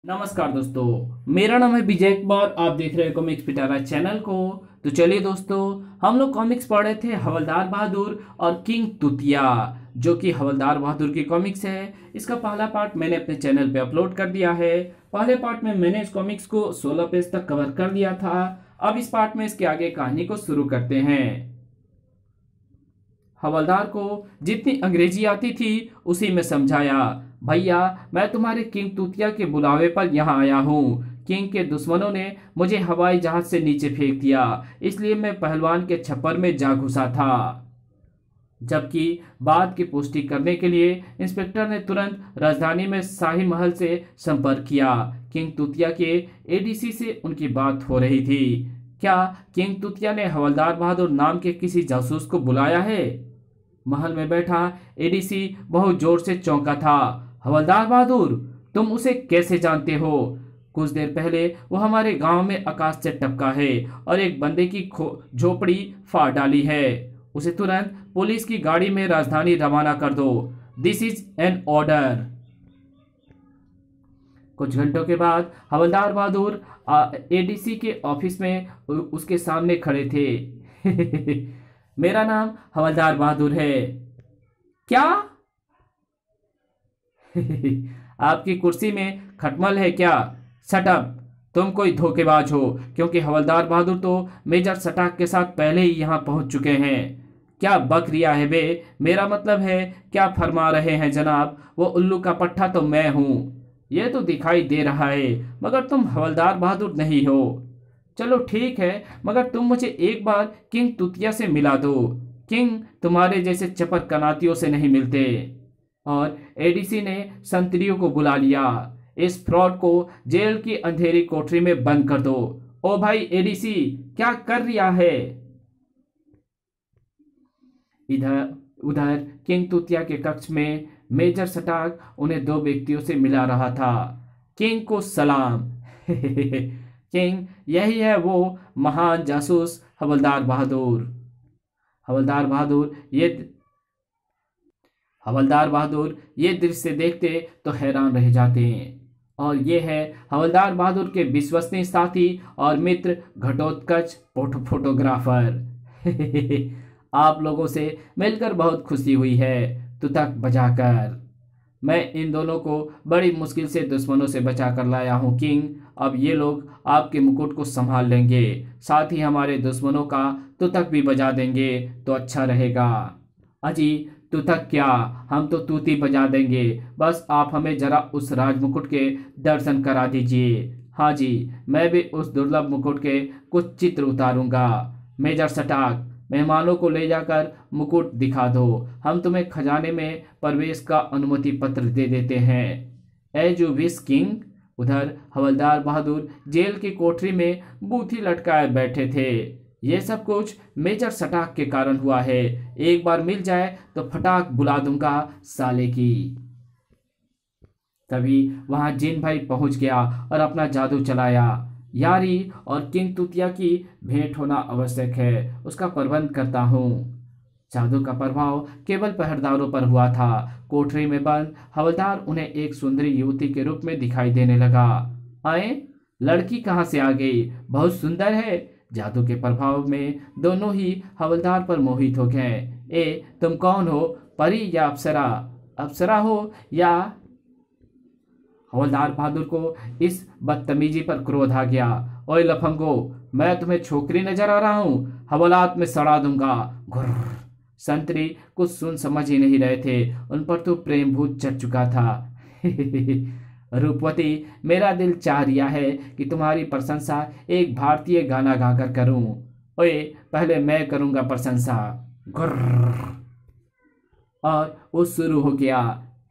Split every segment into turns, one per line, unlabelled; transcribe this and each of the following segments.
नमस्कार दोस्तों, मेरा नाम है विजय कुमार। आप देख रहे हैं कॉमिक्स पिटारा चैनल को। तो चलिए दोस्तों, हम लोग कॉमिक्स पढ़ रहे थे हवलदार बहादुर और किंग तुतिया, जो कि हवलदार बहादुर की कॉमिक्स है। इसका पहला पार्ट मैंने अपने चैनल पे अपलोड कर दिया है। पहले पार्ट में मैंने इस कॉमिक्स को 16 पेज तक कवर कर दिया था। अब इस पार्ट में इसके आगे कहानी को शुरू करते हैं। हवलदार को जितनी अंग्रेजी आती थी उसी में समझाया, भैया मैं तुम्हारे किंग तूतिया के बुलावे पर यहाँ आया हूँ। किंग के दुश्मनों ने मुझे हवाई जहाज से नीचे फेंक दिया, इसलिए मैं पहलवान के छप्पर में जा घुसा था। जबकि बात की पुष्टि करने के लिए इंस्पेक्टर ने तुरंत राजधानी में शाही महल से संपर्क किया। किंग तूतिया के एडीसी से उनकी बात हो रही थी। क्या किंग तूतिया ने हवलदार बहादुर नाम के किसी जासूस को बुलाया है? महल में बैठा एडीसी बहुत जोर से चौंका था। हवलदार बहादुर, तुम उसे कैसे जानते हो? कुछ देर पहले वो हमारे गांव में आकाश से टपका है और एक बंदे की झोपड़ी फाड़ डाली है। उसे तुरंत पुलिस की गाड़ी में राजधानी रवाना कर दो। This is an order. कुछ घंटों के बाद हवलदार बहादुर एडीसी के ऑफिस में उसके सामने खड़े थे। मेरा नाम हवलदार बहादुर है। क्या? आपकी कुर्सी में खटमल है क्या? सटअप, तुम कोई धोखेबाज हो, क्योंकि हवलदार बहादुर तो मेजर सटाक के साथ पहले ही यहाँ पहुंच चुके हैं। क्या बक रिया है बे? मेरा मतलब है, क्या फरमा रहे हैं जनाब? वो उल्लू का पट्टा तो मैं हूँ। ये तो दिखाई दे रहा है, मगर तुम हवलदार बहादुर नहीं हो। चलो ठीक है, मगर तुम मुझे एक बार किंग तुतिया से मिला दो। किंग तुम्हारे जैसे चपर कनातियों से नहीं मिलते। और एडीसी ने संतरियों को बुला लिया। इस फ्रॉड को जेल की अंधेरी कोठरी में बंद कर दो। ओ भाई एडीसी, क्या कर रिया है? इधर उधर किंग तुतिया के कक्ष में मेजर सटाक उन्हें दो व्यक्तियों से मिला रहा था। किंग को सलाम। किंग, यही है वो महान जासूस हवलदार बहादुर। हवलदार बहादुर ये हवलदार बहादुर ये दृश्य देखते तो हैरान रह जाते हैं। और ये है हवलदार बहादुर के विश्वसनीय साथी और मित्र घटोत्कच फोटोग्राफर। आप लोगों से मिलकर बहुत खुशी हुई है, तुतक बजाकर। मैं इन दोनों को बड़ी मुश्किल से दुश्मनों से बचा कर लाया हूँ किंग। अब ये लोग आपके मुकुट को संभाल लेंगे, साथ ही हमारे दुश्मनों का तुतक भी बजा देंगे तो अच्छा रहेगा। अजी तुतक क्या, हम तो तूती बजा देंगे। बस आप हमें जरा उस राजमुकुट के दर्शन करा दीजिए। हाँ जी, मैं भी उस दुर्लभ मुकुट के कुछ चित्र उतारूंगा। मेजर सटाक, मेहमानों को ले जाकर मुकुट दिखा दो। हम तुम्हें खजाने में प्रवेश का अनुमति पत्र दे देते हैं। As you wish king. उधर हवलदार बहादुर जेल की कोठरी में बूथी लटकाए बैठे थे। ये सब कुछ मेजर सटाक के कारण हुआ है। एक बार मिल जाए तो फटाक बुला दूंगा साले की। तभी वहां जिन भाई पहुंच गया और अपना जादू चलाया। यारी और किंग तुतिया की भेंट होना आवश्यक है, उसका प्रबंध करता हूँ। जादू का प्रभाव केवल पहरेदारों पर हुआ था। कोठरी में बंद हवलदार उन्हें एक सुंदरी युवती के रूप में दिखाई देने लगा। आए, लड़की कहाँ से आ गई? बहुत सुंदर है। जादू के प्रभाव में दोनों ही हवलदार पर मोहित हो गए। ए, तुम कौन हो? परी या अप्सरा? अप्सरा हो या? हवलदार बहादुर को इस बदतमीजी पर क्रोध आ गया। ओए लफंगो, मैं तुम्हें छोकरी नजर आ रहा हूँ? हवलात में सड़ा दूंगा। घुर्र। संतरी कुछ सुन समझ ही नहीं रहे थे, उन पर तो प्रेम भूत चढ़ चुका था। रूपवती, मेरा दिल चाह रिया है कि तुम्हारी प्रशंसा एक भारतीय गाना गाकर करूं। ओए, पहले मैं करूंगा प्रशंसा। घुर्र। और वो शुरू हो गया।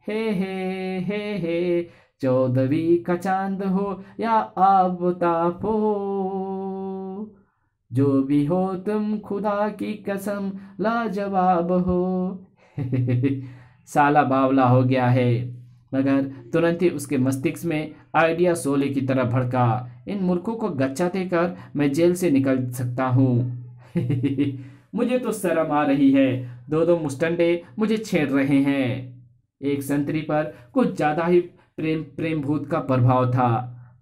हे, 14वीं का चांद हो या आफताब हो, जो भी हो तुम खुदा की कसम लाजवाब हो। साला बावला हो गया है, मगर तुरंत ही उसके मस्तिष्क में आइडिया शोले की तरह भड़का। इन मूर्खों को गच्चा देकर मैं जेल से निकल सकता हूँ। मुझे तो शर्म आ रही है, दो दो मुस्टंडे मुझे छेड़ रहे हैं। एक संतरी पर कुछ ज्यादा ही प्रेम प्रेम भूत का प्रभाव था।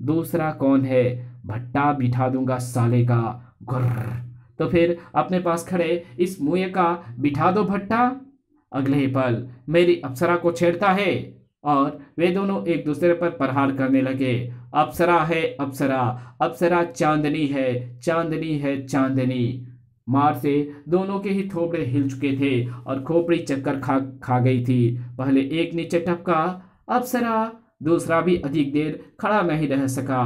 दूसरा कौन है? भट्टा बिठा दूंगा साले का। गुर्र। तो फिर अपने पास खड़े इस मुए का बिठा दो भट्टा। अगले ही पल मेरी अप्सरा को छेड़ता है और वे दोनों एक दूसरे पर प्रहार करने लगे। अप्सरा है अप्सरा, अप्सरा चांदनी है, चांदनी है चांदनी। मार से दोनों के ही थोबड़े हिल चुके थे और खोपड़ी चक्कर खा खा गई थी। पहले एक नीचे टपका अप्सरा, दूसरा भी अधिक देर खड़ा नहीं रह सका।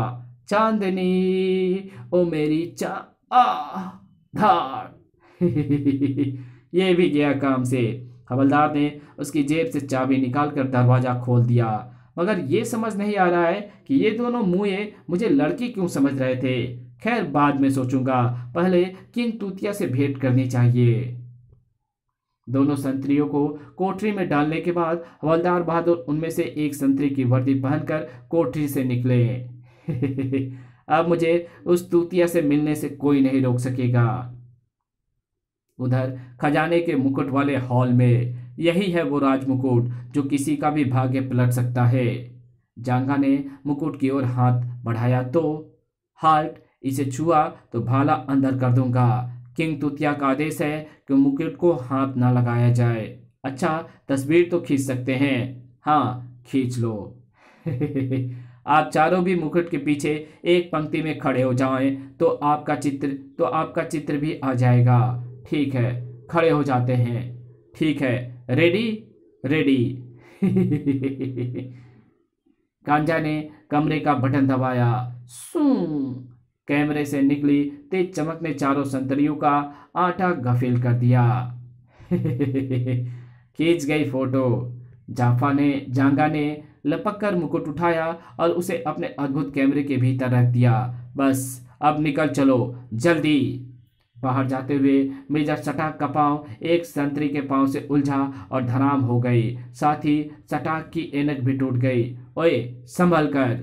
चांदनी ओ मेरी चा आ धाड़। ये भी गया काम से। हवलदार ने उसकी जेब से चाबी निकालकर दरवाजा खोल दिया। मगर ये समझ नहीं आ रहा है कि ये दोनों मुए मुझे लड़की क्यों समझ रहे थे। खैर बाद में सोचूंगा, पहले किंग तूतिया से भेंट करनी चाहिए। दोनों संतरियों को कोठरी में डालने के बाद हवलदार बहादुर उनमें से एक संतरी की वर्दी पहनकर कोठरी से निकले। अब मुझे उस तूतिया से मिलने से कोई नहीं रोक सकेगा। उधर खजाने के मुकुट वाले हॉल में यही है वो राजमुकुट जो किसी का भी भाग्य पलट सकता है। जांगा ने मुकुट की ओर हाथ बढ़ाया तो हाल्ट, इसे छुआ तो भाला अंदर कर दूंगा। किंग तुतिया का आदेश है कि मुकुट को हाथ ना लगाया जाए। अच्छा तस्वीर तो खींच सकते हैं? हाँ खींच लो। आप चारों भी मुकुट के पीछे एक पंक्ति में खड़े हो जाएं तो आपका चित्र भी आ जाएगा। ठीक है खड़े हो जाते हैं। ठीक है रेडी रेडी। गांजा ने कमरे का बटन दबाया। सू कैमरे से निकली तेज चमक ने चारों संतरियों का आटा गफिल कर दिया। खींच गई फोटो। जांगा ने लपक कर मुकुट उठाया और उसे अपने अद्भुत कैमरे के भीतर रख दिया। बस अब निकल चलो जल्दी। बाहर जाते हुए मेजर सटाक का पांव एक संतरी के पांव से उलझा और धराम हो गई। साथ ही सटाक की ऐनक भी टूट गई। ओए संभल कर।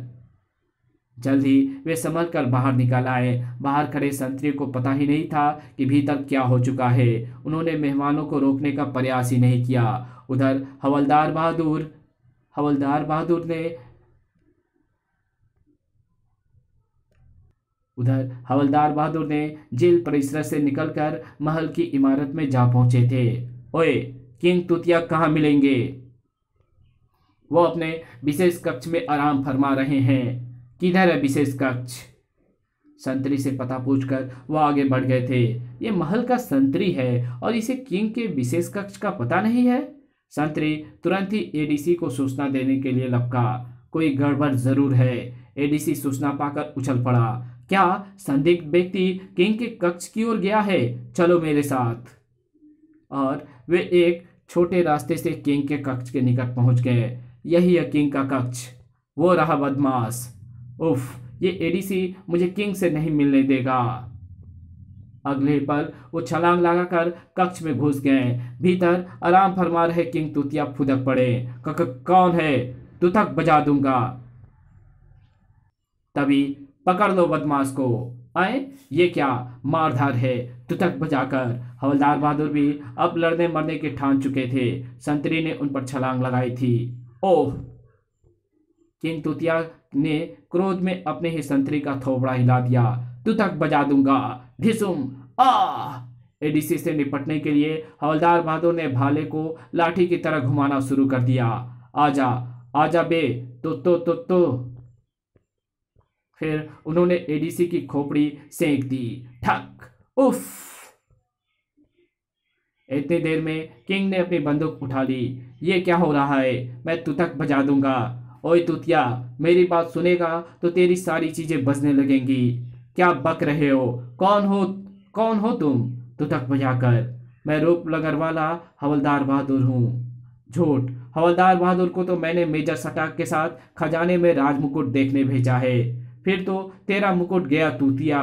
जल्दी वे संभल कर बाहर निकल आए। बाहर खड़े संतरी को पता ही नहीं था कि भीतर क्या हो चुका है। उन्होंने मेहमानों को रोकने का प्रयास ही नहीं किया। उधर हवलदार बहादुर ने जेल परिसर से निकलकर महल की इमारत में जा पहुंचे थे। ओए किंग तुतिया कहाँ मिलेंगे? वो अपने विशेष कक्ष में आराम फरमा रहे हैं। किधर है विशेष कक्ष? संतरी से पता पूछकर वो आगे बढ़ गए थे। ये महल का संतरी है और इसे किंग के विशेष कक्ष का पता नहीं है। संतरी तुरंत ही एडीसी को सूचना देने के लिए लपका। कोई गड़बड़ जरूर है। एडीसी सूचना पाकर उछल पड़ा। क्या संदिग्ध व्यक्ति किंग के कक्ष की ओर गया है? चलो मेरे साथ। और वे एक छोटे रास्ते से किंग के कक्ष के निकट पहुंच गए। यही है किंग का कक्ष। वो रहा बदमाश। उफ, ये एडीसी मुझे किंग से नहीं मिलने देगा। अगले पल वो छलांग लगाकर कक्ष में घुस गए। भीतर आराम फरमा रहे किंग तुतिया फुदक पड़े। कौन है? तुतक बजा दूंगा। तभी पकड़ लो बदमाश को। आए ये क्या मारधार है? तुतक बजाकर। हवलदार बहादुर भी अब लड़ने मरने के ठान चुके थे। संतरी ने उन पर छलांग लगाई थी। ओह! किंग तुतिया ने क्रोध में अपने ही संतरी का थोबड़ा हिला दिया। तुतक बजा दूंगा। ढिसुम आ! एडीसी से निपटने के लिए हवलदार बहादुर ने भाले को लाठी की तरह घुमाना शुरू कर दिया। आजा आजा बे तो। फिर उन्होंने एडीसी की खोपड़ी सेंक दी। ठक! उफ! इतनी देर में किंग ने अपनी बंदूक उठा ली। ये क्या हो रहा है? मैं तुतक बजा दूंगा। ओए तुतिया, मेरी बात सुनेगा तो तेरी सारी चीजें बजने लगेंगी। क्या बक रहे हो? कौन हो तुम? तुतक बजाकर। मैं रूप लगन वाला हवलदार बहादुर हूँ। झूठ! हवलदार बहादुर को तो मैंने मेजर सटाक के साथ खजाने में राजमुकुट देखने भेजा है। फिर तो तेरा मुकुट गया तूतिया।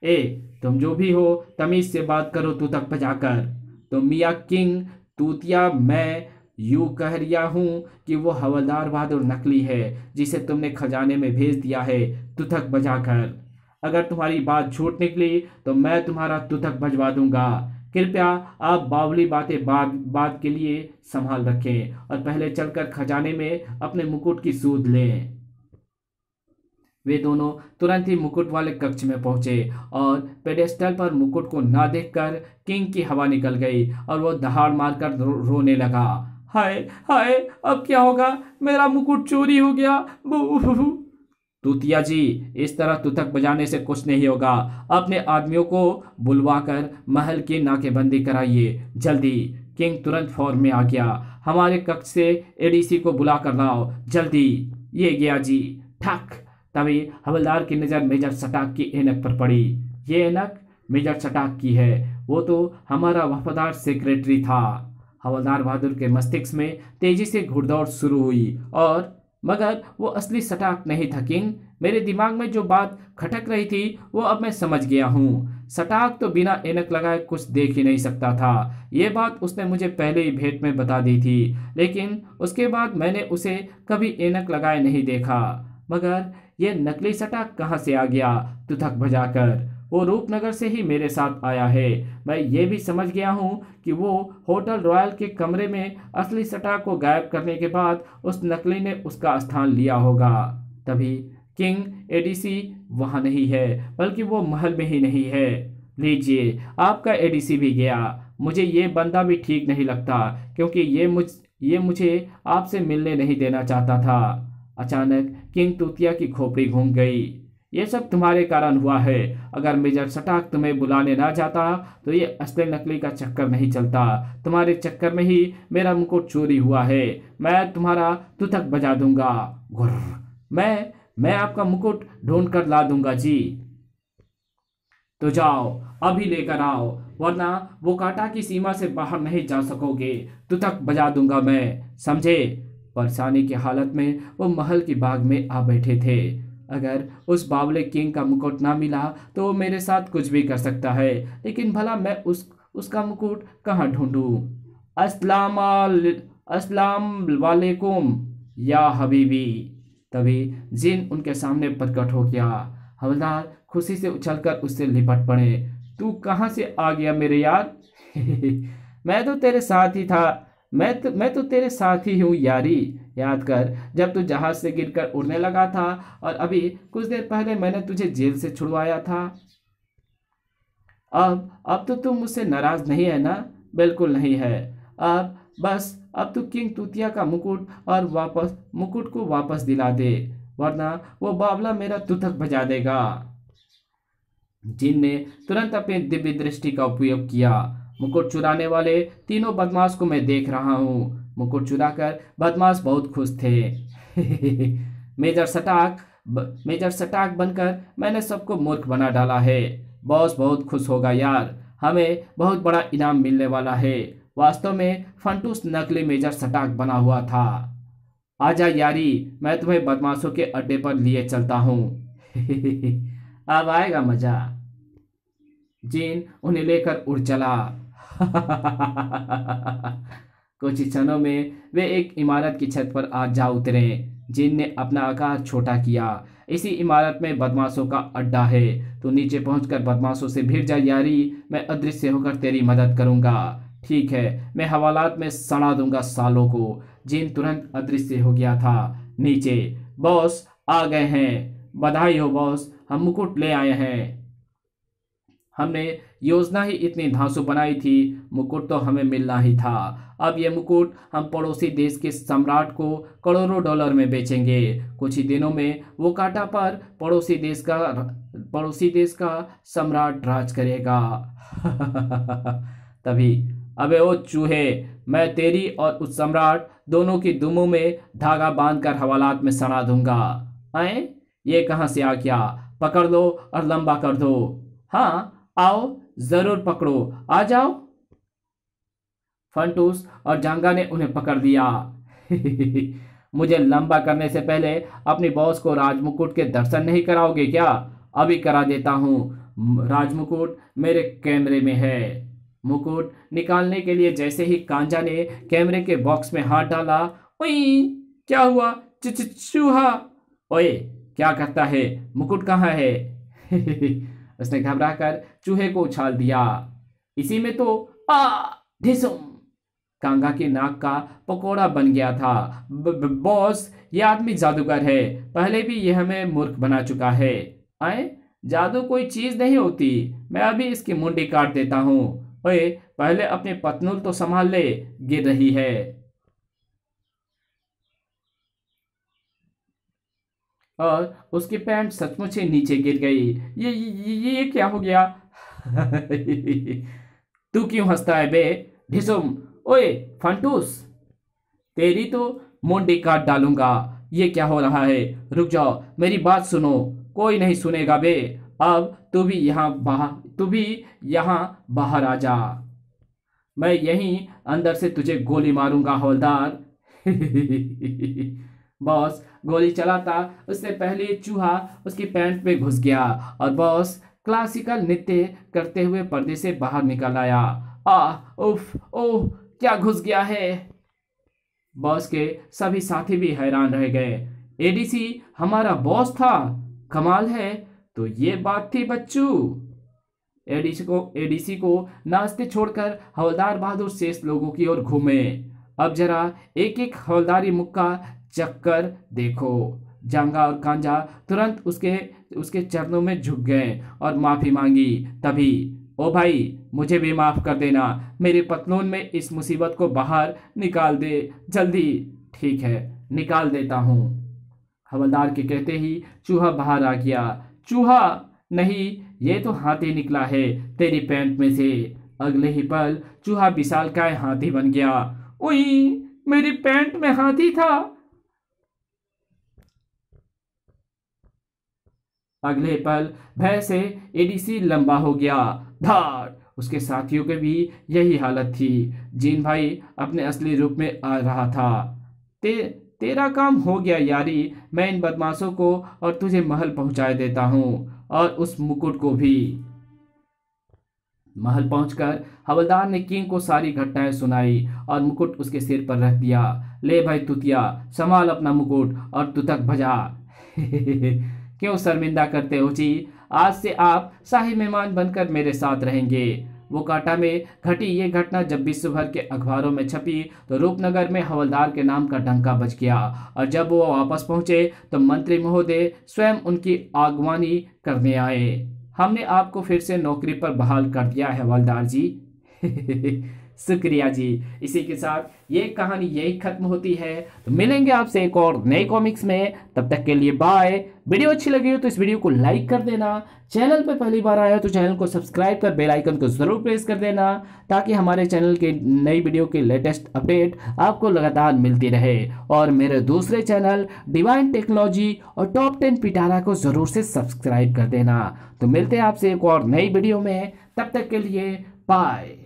ए तुम जो भी हो तमीज से बात करो तुतक बजाकर। तो मियाँ किंग तूतिया, मैं यूं कह रिया हूं कि वो हवलदार बहादुर नकली है जिसे तुमने खजाने में भेज दिया है तुतक बजाकर। अगर तुम्हारी बात झूठ निकली तो मैं तुम्हारा तुतक बजवा दूंगा। कृपया आप बावली बातें बात के लिए संभाल रखें और पहले चलकर खजाने में अपने मुकुट की सूद लें। वे दोनों तुरंत ही मुकुट वाले कक्ष में पहुंचे और पेडेस्टल पर मुकुट को ना देखकर किंग की हवा निकल गई और वो दहाड़ मारकर रोने लगा। हाय हाय, अब क्या होगा, मेरा मुकुट चोरी हो गया। बू। तूतिया जी, इस तरह तुतक बजाने से कुछ नहीं होगा। अपने आदमियों को बुलवाकर महल की नाकेबंदी कराइए जल्दी। किंग तुरंत फौर में आ गया। हमारे कक्ष से एडीसी को बुला कर लाओ जल्दी। ये गया जी। ठक। तभी हवलदार की नजर मेजर सटाक की ऐनक पर पड़ी। ये ऐनक मेजर सटाक की है, वो तो हमारा वफादार सेक्रेटरी था। हवलदार बहादुर के मस्तिष्क में तेजी से घुड़दौड़ शुरू हुई और मगर वो असली सटाक नहीं था किंग। मेरे दिमाग में जो बात खटक रही थी वो अब मैं समझ गया हूँ। सटाक तो बिना ऐनक लगाए कुछ देख ही नहीं सकता था। ये बात उसने मुझे पहले ही भेंट में बता दी थी, लेकिन उसके बाद मैंने उसे कभी ऐनक लगाए नहीं देखा। मगर ये नकली सटाक कहाँ से आ गया तुथक बजाकर? वो रूपनगर से ही मेरे साथ आया है। मैं ये भी समझ गया हूँ कि वो होटल रॉयल के कमरे में असली सटाक को गायब करने के बाद उस नकली ने उसका स्थान लिया होगा। तभी किंग एडीसी वहां नहीं है, बल्कि वो महल में ही नहीं है। लीजिए, आपका एडीसी भी गया। मुझे ये बंदा भी ठीक नहीं लगता, क्योंकि ये मुझे आपसे मिलने नहीं देना चाहता था। अचानक किंग तूतिया की खोपड़ी घूम गई। ये सब तुम्हारे कारण हुआ है। अगर मेजर सटाक तुम्हें बुलाने ना जाता तो ये असली नकली का चक्कर नहीं चलता। तुम्हारे चक्कर में ही मेरा मुकुट चोरी हुआ है। मैं तुम्हारा तुतक बजा दूंगा। गुर्र। मैं आपका मुकुट ढूंढ कर ला दूंगा जी। तो जाओ, अभी लेकर आओ, वरना वो कांटा की सीमा से बाहर नहीं जा सकोगे। तुतक बजा दूंगा मैं, समझे? परेशानी की हालत में वो महल की बाग में आ बैठे थे। अगर उस बावले किंग का मुकुट ना मिला तो वो मेरे साथ कुछ भी कर सकता है, लेकिन भला मैं उसका मुकुट कहाँ ढूंढूं? अस्सलाम वालेकुम या हबीबी। तभी जिन उनके सामने प्रकट हो गया। हवलदार खुशी से उछलकर उससे लिपट पड़े। तू कहाँ से आ गया मेरे यार? मैं तो तेरे साथ ही था। मैं तो तेरे साथ ही हूँ यारी। याद कर, जब तू जहाज से गिरकर उड़ने लगा था और अभी कुछ देर पहले मैंने तुझे जेल से छुड़वाया था। अब तो तुम मुझसे नाराज नहीं है ना? बिल्कुल नहीं है। अब तू किंग तूतिया का मुकुट को वापस दिला दे, वरना वो बावला मेरा तुतक बजा देगा। जिन ने तुरंत अपनी दिव्य दृष्टि का उपयोग किया। मुकुट चुराने वाले तीनों बदमाश को मैं देख रहा हूँ। मुकुट चुराकर बदमाश बहुत खुश थे। मेजर सटाक बनकर मैंने सबको मूर्ख बना डाला है। बॉस बहुत खुश होगा यार। हमें बहुत बड़ा इनाम मिलने वाला है। वास्तव में फंटूस नकली मेजर सटाक बना हुआ था। आजा यारी, मैं तुम्हें बदमाशों के अड्डे पर लिए चलता हूँ। अब आएगा मजा। जीन उन्हें लेकर उड़ चला। कुछ ही क्षणों में वे एक इमारत की छत पर आ जा उतरे। जिन ने अपना आकार छोटा किया। इसी इमारत में बदमाशों का अड्डा है। तो नीचे पहुंचकर बदमाशों से भिड़ जा यारी, मैं अदृश्य होकर तेरी मदद करूंगा। ठीक है, मैं हवालात में सड़ा दूंगा सालों को। जिन तुरंत अदृश्य हो गया था। नीचे, बॉस आ गए हैं। बधाई हो बॉस, हम मुकुट ले आए हैं। हमने योजना ही इतनी धांसू बनाई थी, मुकुट तो हमें मिलना ही था। अब ये मुकुट हम पड़ोसी देश के सम्राट को करोड़ों डॉलर में बेचेंगे। कुछ ही दिनों में वो कांटा पर पड़ोसी देश का सम्राट राज करेगा। तभी, अबे ओ चूहे, मैं तेरी और उस सम्राट दोनों की दुमों में धागा बांधकर हवालात में सड़ा दूंगा। आए, ये कहां से आ गया? पकड़ लो और लंबा कर दो। हाँ, आओ, जरूर पकड़ो, आ जाओ। फंटूस और जांगा ने उन्हें पकड़ दिया। मुझे लंबा करने से पहले अपनी बॉस को राजमुकुट के दर्शन नहीं कराओगे क्या? अभी करा देता हूँ। राजमुकुट मेरे कैमरे में है। मुकुट निकालने के लिए जैसे ही कांजा ने कैमरे के बॉक्स में हाथ डाला, ओई, क्या हुआ? चूहा। ओए, क्या करता है? मुकुट कहाँ है? उसने घबराकर चूहे को उछाल दिया। इसी में तो आ ढिसुम कांगा के नाक का पकोड़ा बन गया था। बॉस, ये आदमी जादूगर है, पहले भी ये हमें मूर्ख बना चुका है। आए, जादू कोई चीज नहीं होती, मैं अभी इसकी मुंडी काट देता हूँ। ओए, पहले अपनी पतलून तो संभाल ले, गिर रही है। और उसकी पैंट सचमुच ही नीचे गिर गई। ये क्या हो गया? तू क्यों हंसता है बे ढिसुम? ओए फंटूस, तेरी तो मुंडी काट डालूंगा। ये क्या हो रहा है? रुक जाओ, मेरी बात सुनो। कोई नहीं सुनेगा बे। अब तू भी यहाँ बाहर आ जा। मैं यहीं अंदर से तुझे गोली मारूंगा हवलदार। बॉस गोली चलाता उससे पहले चूहा उसकी पैंट में घुस गया और बॉस क्लासिकल नृत्य करते हुए पर्दे से बाहर निकल आया। उफ, ओह, क्या घुस गया है? बॉस के सभी साथी भी हैरान रह गए। एडीसी हमारा बॉस था, कमाल है। तो ये बात थी बच्चू। एडीसी को नाचते छोड़कर हवलदार बहादुर शेष लोगों की ओर घूमे। अब जरा एक एक हवलदारी मुक्का चक्कर देखो। जांगा और कांजा तुरंत उसके उसके चरणों में झुक गए और माफी मांगी। तभी, ओ भाई, मुझे भी माफ कर देना, मेरी पतलून में इस मुसीबत को बाहर निकाल दे जल्दी। ठीक है, निकाल देता हूँ। हवलदार के कहते ही चूहा बाहर आ गया। चूहा नहीं, ये तो हाथी निकला है तेरी पैंट में से। अगले ही पल चूहा विशालकाय हाथी बन गया। उई, मेरी पैंट में हाथी था। अगले पल भय से एडीसी लंबा हो गया। धाड़, उसके साथियों के भी यही हालत थी। जीन भाई अपने असली रूप में आ रहा था। तेरा काम हो गया यारी। मैं इन बदमाशों को और तुझे महल पहुंचाए देता हूं, और उस मुकुट को भी। महल पहुंचकर हवलदार ने किंग को सारी घटनाएं सुनाई और मुकुट उसके सिर पर रख दिया। ले भाई तुतिया, संभाल अपना मुकुट और तुतक भजा। क्यों शर्मिंदा करते हो जी? आज से आप शाही मेहमान बनकर मेरे साथ रहेंगे। वो काटा में घटी ये घटना जब विश्व भर के अखबारों में छपी तो रूपनगर में हवलदार के नाम का डंका बज गया, और जब वो वापस पहुंचे तो मंत्री महोदय स्वयं उनकी आगवानी करने आए। हमने आपको फिर से नौकरी पर बहाल कर दिया है हवलदार जी। शुक्रिया जी। इसी के साथ ये कहानी यही खत्म होती है। तो मिलेंगे आपसे एक और नए कॉमिक्स में, तब तक के लिए बाय। वीडियो अच्छी लगी हो तो इस वीडियो को लाइक कर देना। चैनल पर पहली बार आया हो तो चैनल को सब्सक्राइब कर बेल आइकन को जरूर प्रेस कर देना, ताकि हमारे चैनल के नई वीडियो की लेटेस्ट अपडेट आपको लगातार मिलती रहे। और मेरे दूसरे चैनल डिवाइन टेक्नोलॉजी और टॉप 10 पिटारा को जरूर से सब्सक्राइब कर देना। तो मिलते हैं आपसे एक और नई वीडियो में, तब तक के लिए बाय।